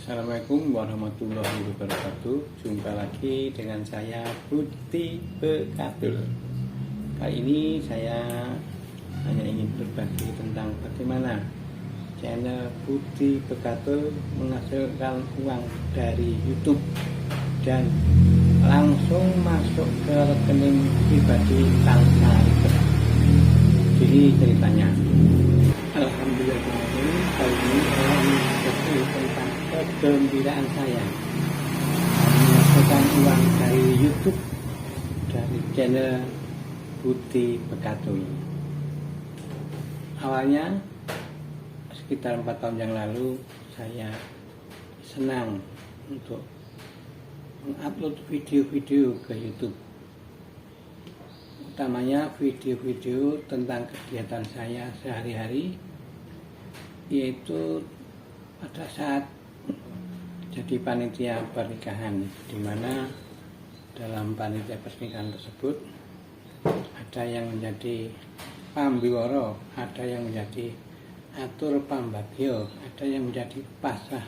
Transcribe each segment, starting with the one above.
Assalamualaikum warahmatullahi wabarakatuh. Jumpa lagi dengan saya Budi Bekatul. Kali ini saya hanya ingin berbagi tentang bagaimana channel Budi Bekatul menghasilkan uang dari YouTube dan langsung masuk ke rekening pribadi tanpa ribet. Jadi ceritanya, alhamdulillah kali ini saya ingin berbagi tentang kegembiraan saya menghasilkan uang dari YouTube dari channel Budi Bekatul. Awalnya sekitar 4 tahun yang lalu saya senang untuk mengupload video-video ke YouTube, utamanya video-video tentang kegiatan saya sehari-hari, yaitu pada saat jadi panitia pernikahan, di mana dalam panitia pernikahan tersebut ada yang menjadi pambiworo, ada yang menjadi atur pambagio, ada yang menjadi pasrah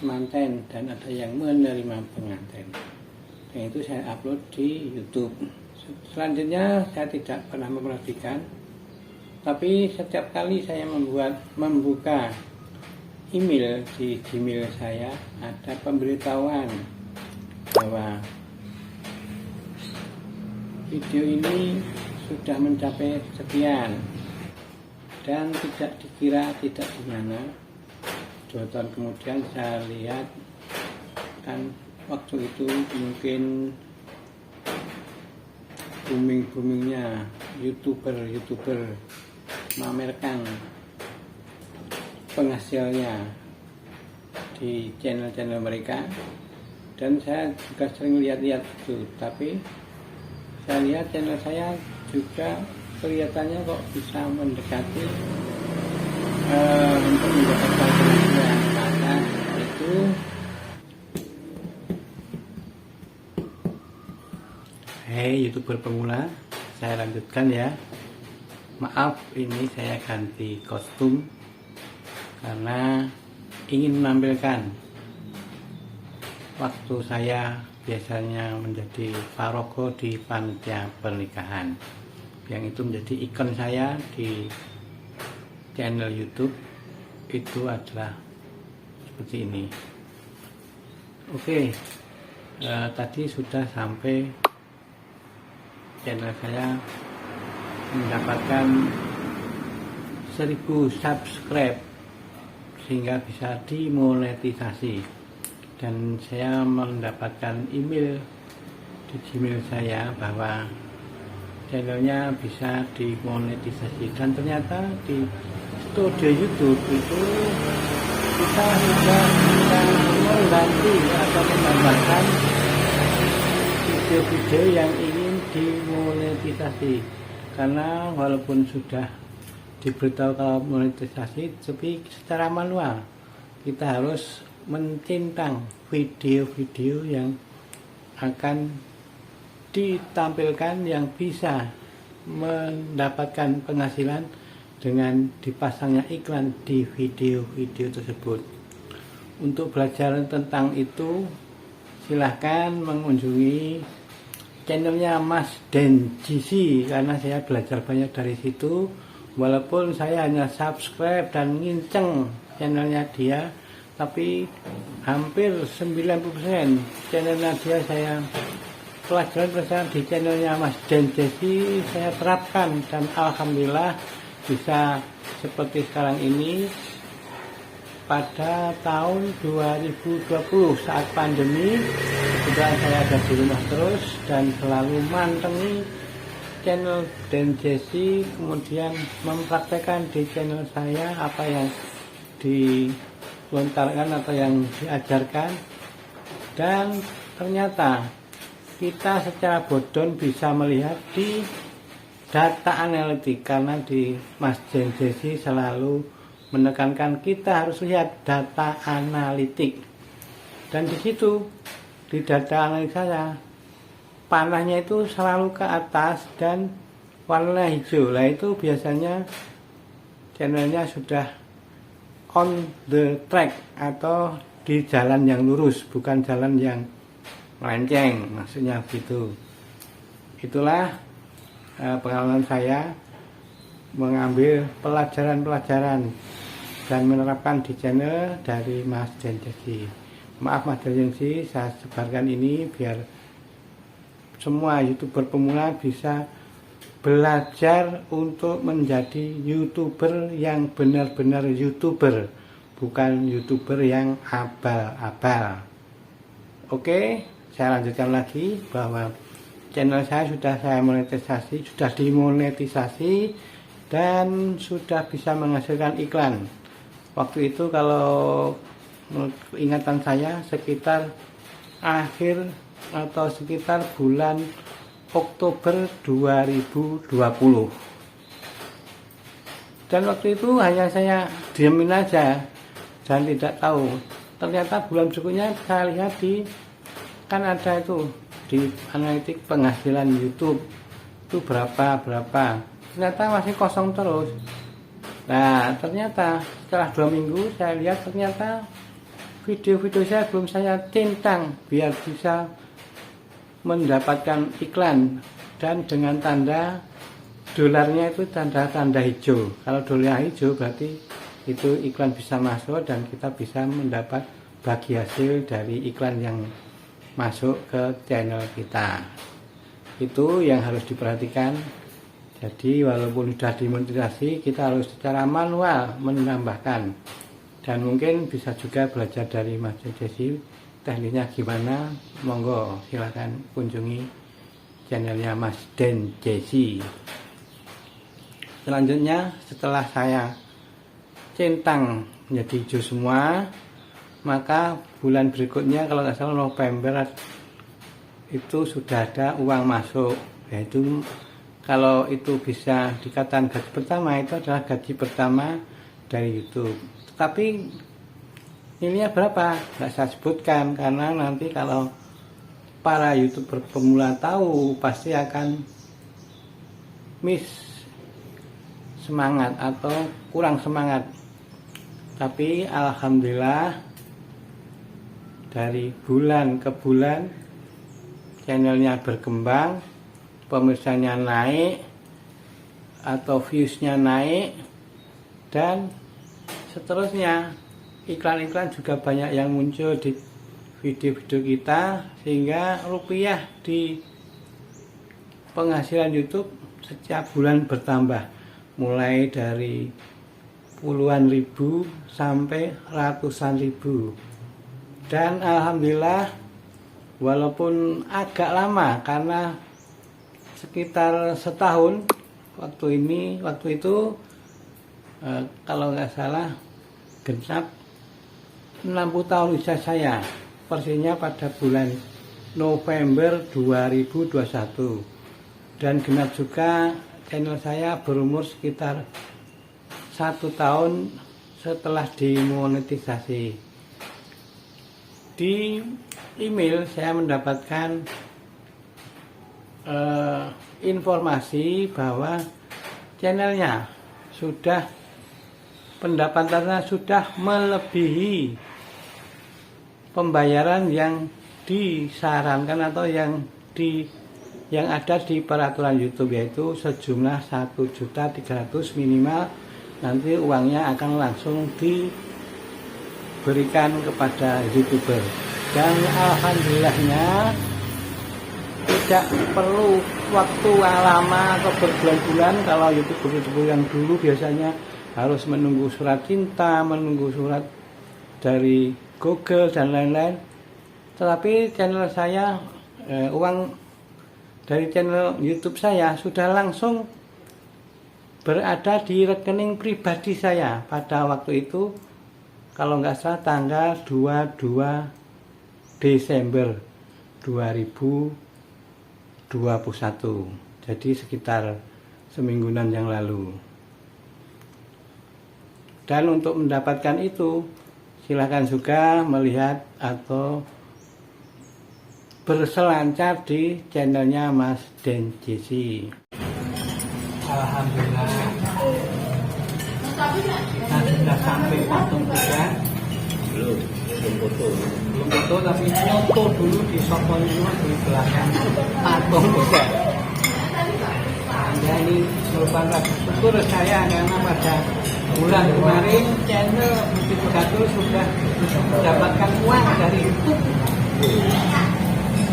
manten, dan ada yang menerima pengantin. Dan itu saya upload di YouTube. Selanjutnya saya tidak pernah memperhatikan, tapi setiap kali saya membuka email di Gmail saya, ada pemberitahuan bahwa video ini sudah mencapai sekian, dan tidak dikira tidak dimana 2 tahun kemudian saya lihat, kan waktu itu mungkin boomingnya youtuber memamerkan penghasilnya di channel mereka, dan saya juga sering lihat-lihat itu. Tapi saya lihat channel saya juga kelihatannya kok bisa mendekati untuk mendapatkan penghasilan. Karena itu YouTuber pemula, saya lanjutkan ya. Maaf, ini saya ganti kostum karena ingin menampilkan waktu saya biasanya menjadi parogo di panitia pernikahan, yang itu menjadi ikon saya di channel YouTube. Itu adalah seperti ini. Oke, tadi sudah sampai channel saya mendapatkan 1000 subscribe sehingga bisa dimonetisasi, dan saya mendapatkan email di Gmail saya bahwa channelnya bisa dimonetisasi. Dan ternyata di studio YouTube itu kita sudah bisa mengganti atau menambahkan video-video yang ingin dimonetisasi, karena walaupun sudah diberitahu kalau monetisasi, tapi secara manual kita harus mencintang video-video yang akan ditampilkan yang bisa mendapatkan penghasilan dengan dipasangnya iklan di video-video tersebut. Untuk belajar tentang itu, silahkan mengunjungi channelnya Mas Den GC, karena saya belajar banyak dari situ. Walaupun saya hanya subscribe dan nginceng channelnya dia, tapi hampir 90% channelnya dia saya pelajaran di channelnya Mas Den GC saya terapkan, dan alhamdulillah bisa seperti sekarang ini. Pada tahun 2020 saat pandemi, kebetulan saya ada di rumah terus dan selalu mantengi channel Den Jesse, kemudian mempraktekkan di channel saya apa yang dilontarkan atau yang diajarkan. Dan ternyata kita secara bodon bisa melihat di data analitik, karena di Mas Den Jesse selalu menekankan kita harus lihat data analitik. Dan di situ di data analitik saya, panahnya itu selalu ke atas dan warna hijau. Lah itu biasanya channelnya sudah on the track atau di jalan yang lurus, bukan jalan yang melenceng, maksudnya gitu. Itulah pengalaman saya mengambil pelajaran-pelajaran dan menerapkan di channel dari Mas Den Jesi. Maaf Mas Den Jesi, saya sebarkan ini biar semua YouTuber pemula bisa belajar untuk menjadi YouTuber yang benar-benar YouTuber, bukan YouTuber yang abal-abal. Oke, saya lanjutkan lagi bahwa channel saya sudah dimonetisasi dan sudah bisa menghasilkan iklan. Waktu itu kalau ingatan saya sekitar akhir atau sekitar bulan Oktober 2020. Dan waktu itu hanya saya diamin aja dan tidak tahu. Ternyata bulan berikutnya saya lihat kan ada itu di analitik penghasilan YouTube itu berapa. Ternyata masih kosong terus. Nah, ternyata setelah 2 minggu saya lihat ternyata video-video saya belum saya centang biar bisa mendapatkan iklan, dan dengan tanda dolarnya itu tanda hijau. Kalau dolar hijau berarti itu iklan bisa masuk dan kita bisa mendapat bagi hasil dari iklan yang masuk ke channel kita. Itu yang harus diperhatikan. Jadi walaupun sudah dimonetisasi, kita harus secara manual menambahkan. Dan mungkin bisa juga belajar dari Mas Jesi, tekniknya gimana, monggo silahkan kunjungi channelnya Mas Den Jesi. Selanjutnya setelah saya centang menjadi hijau semua, maka bulan berikutnya kalau nggak salah November itu sudah ada uang masuk, yaitu kalau itu bisa dikatakan gaji pertama, itu adalah gaji pertama dari YouTube. Tapi nilainya berapa? Nggak saya sebutkan karena nanti kalau para YouTuber pemula tahu pasti akan miss semangat atau kurang semangat. Tapi alhamdulillah dari bulan ke bulan channelnya berkembang, pemirsanya naik atau viewsnya naik, dan seterusnya iklan-iklan juga banyak yang muncul di video-video kita, sehingga rupiah di penghasilan YouTube setiap bulan bertambah, mulai dari puluhan ribu sampai ratusan ribu. Dan alhamdulillah walaupun agak lama karena sekitar setahun waktu itu kalau nggak salah genap 60 tahun usia saya, persisnya pada bulan November 2021, dan genap juga channel saya berumur sekitar 1 tahun setelah dimonetisasi. Di email saya mendapatkan informasi bahwa channelnya sudah pendapatannya sudah melebihi pembayaran yang disarankan atau yang ada di peraturan YouTube, yaitu sejumlah 1.300.000 minimal. Nanti uangnya akan langsung diberikan kepada YouTuber, dan alhamdulillahnya tidak perlu waktu lama atau berbulan-bulan. Kalau YouTuber yang dulu biasanya harus menunggu surat cinta, menunggu surat dari Google dan lain-lain. Tetapi channel saya, uang dari channel YouTube saya sudah langsung berada di rekening pribadi saya pada waktu itu, kalau nggak salah tanggal 22 Desember 2021. Jadi sekitar semingguan yang lalu. Dan untuk mendapatkan itu, silahkan juga melihat atau berselancar di channelnya Mas Den Jesi. Alhamdulillah, kita sudah sampai patung kuda. Belum. belum foto tapi foto dulu di Soponyono di belakang patung Buddha. Nah, ini merupakan syukur saya karena pada bulan kemarin channel Budi Begatul sudah mendapatkan uang dari YouTube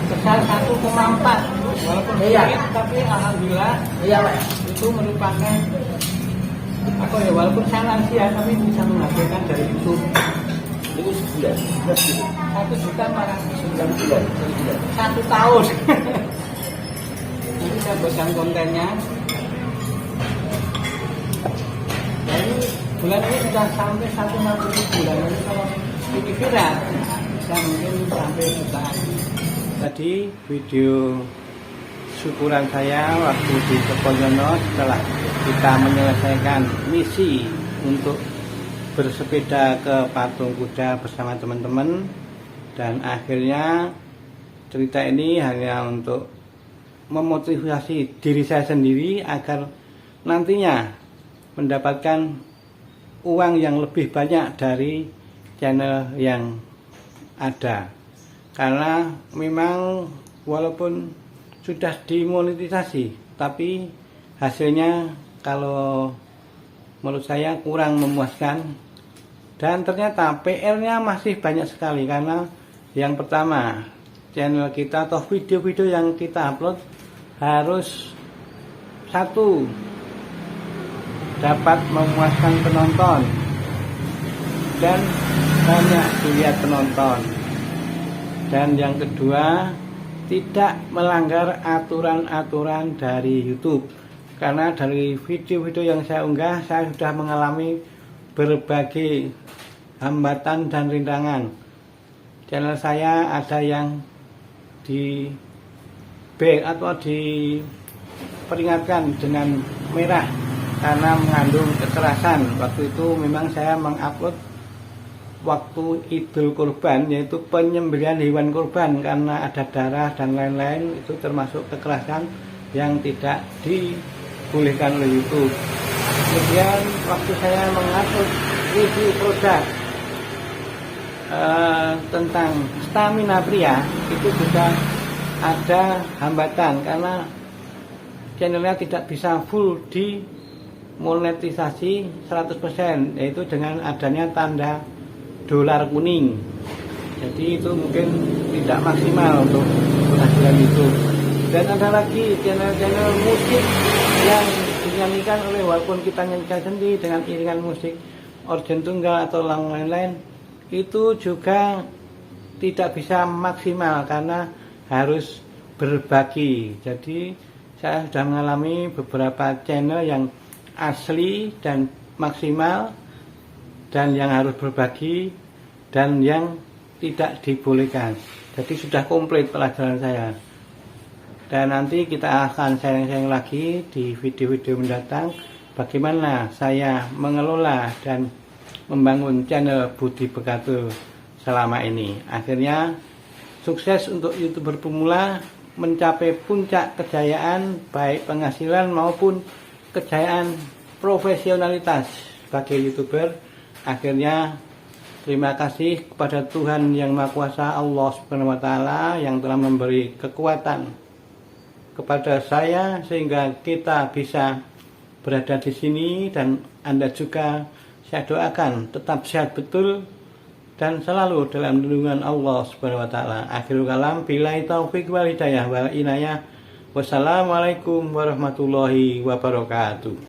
besar 1,4, walaupun sedikit tapi alhamdulillah itu merupakan walaupun saya lansia tapi bisa menghasilkan dari YouTube. Itu sebulan, 1.400.000 1 tahun. Nanti saya buatkan kontennya. Jadi bulan ini sudah sampai 150 bulan. Ini kalau dikira bisa mungkin sampai jutaan. Tadi video syukuran saya waktu di Soponyono setelah kita menyelesaikan misi untuk bersepeda ke patung kuda bersama teman-teman, dan akhirnya cerita ini hanya untuk memotivasi diri saya sendiri agar nantinya mendapatkan uang yang lebih banyak dari channel yang ada, karena memang walaupun sudah dimonetisasi tapi hasilnya kalau menurut saya kurang memuaskan. Dan ternyata PR-nya masih banyak sekali, karena yang pertama, channel kita atau video-video yang kita upload harus satu, dapat memuaskan penonton dan banyak dilihat penonton, dan yang kedua, tidak melanggar aturan-aturan dari YouTube. Karena dari video-video yang saya unggah, saya sudah mengalami berbagai hambatan dan rintangan. Channel saya ada yang di back atau diperingatkan dengan merah karena mengandung kekerasan. Waktu itu memang saya mengupload waktu Idul Kurban, yaitu penyembelihan hewan kurban, karena ada darah dan lain-lain. Itu termasuk kekerasan yang tidak dibolehkan oleh YouTube. Kemudian waktu saya mengupload review produk tentang stamina pria, itu juga ada hambatan karena channelnya tidak bisa full di monetisasi 100%, yaitu dengan adanya tanda dolar kuning. Jadi itu mungkin tidak maksimal untuk penghasilan itu. Dan ada lagi channel-channel musik yang dinyanyikan oleh, walaupun kita nyanyikan sendiri dengan iringan musik organ tunggal atau lain-lain, itu juga tidak bisa maksimal karena harus berbagi. Jadi saya sudah mengalami beberapa channel yang asli dan maksimal, dan yang harus berbagi, dan yang tidak dibolehkan. Jadi sudah komplit pelajaran saya. Dan nanti kita akan sharing-sharing lagi di video-video mendatang bagaimana saya mengelola dan membangun channel Budi Begatul selama ini. Akhirnya sukses untuk YouTuber pemula mencapai puncak kejayaan, baik penghasilan maupun kejayaan profesionalitas sebagai YouTuber. Akhirnya terima kasih kepada Tuhan Yang Maha Kuasa, Allah Subhanahu wa Ta'ala, yang telah memberi kekuatan kepada saya sehingga kita bisa berada di sini, dan Anda juga saya doakan tetap sehat betul dan selalu dalam lindungan Allah Subhanahu wa Ta'ala. Akhirul kalam, billahi taufiq wal hidayah wal inayah. Wassalamualaikum warahmatullahi wabarakatuh.